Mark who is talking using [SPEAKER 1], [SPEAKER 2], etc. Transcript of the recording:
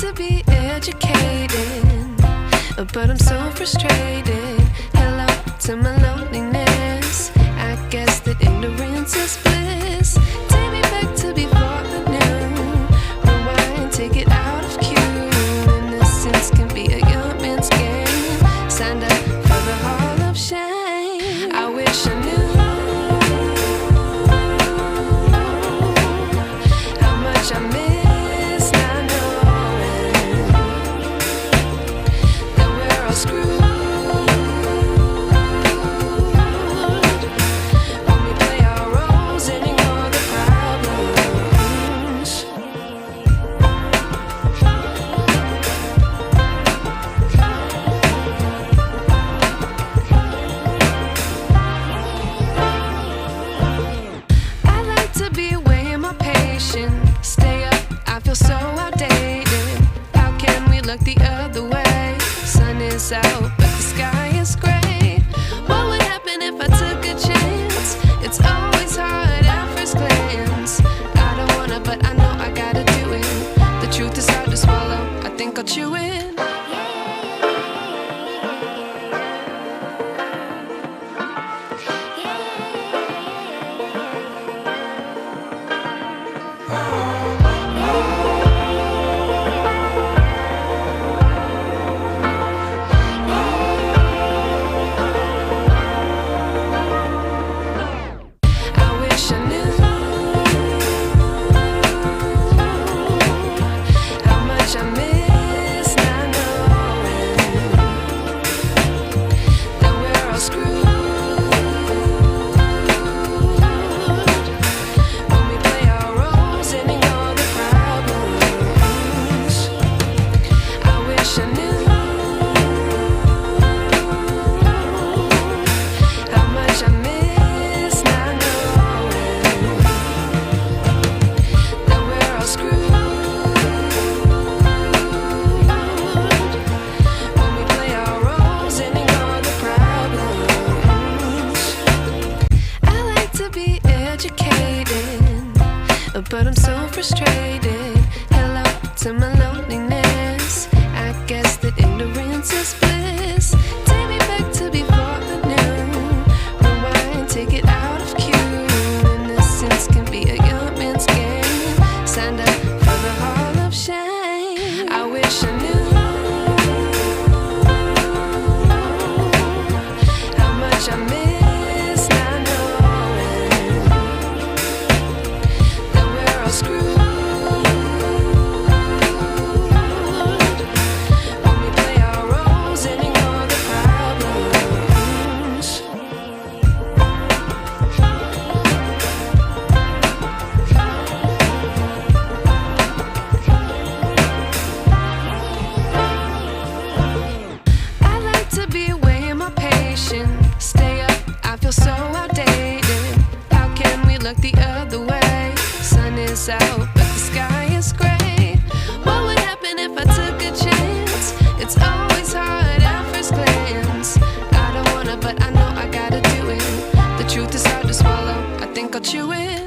[SPEAKER 1] to be educated, but I'm so frustrated. Hello to my loneliness. I guess that ignorance is bliss. Take me back to before I knew. Rewind, take it out of cue. Innocence can be a young man's game. Signed up for the hall of shame. I wish I knew how much I miss not knowing that we're all screwed. Stay up, I feel so outdated. How can we look the other way? Sun is out, but the sky is gray. What would happen if I took a chance? It's always hard at first glance. I don't wanna, but I know I gotta do it. The truth is hard to swallow, I think I'll chew it. But I'm so frustrated. Hello to my loneliness. I guess that ignorance is bliss. Take me back to before I knew. Rewind, take it out of cue. Innocence can be a young man's game. Signed up for the hall of shame. I wish I knew how much I miss not knowing that we're all screwed. When we play our roles and ignore the problems. I like to be away in my patience. Stay up, I feel so outdated. How can we look the other way? Sun is out, but the sky is gray. What would happen if I took a chance? It's always hard at first glance. I don't wanna, but I know I gotta do it. The truth is hard to swallow, I think I'll chew it.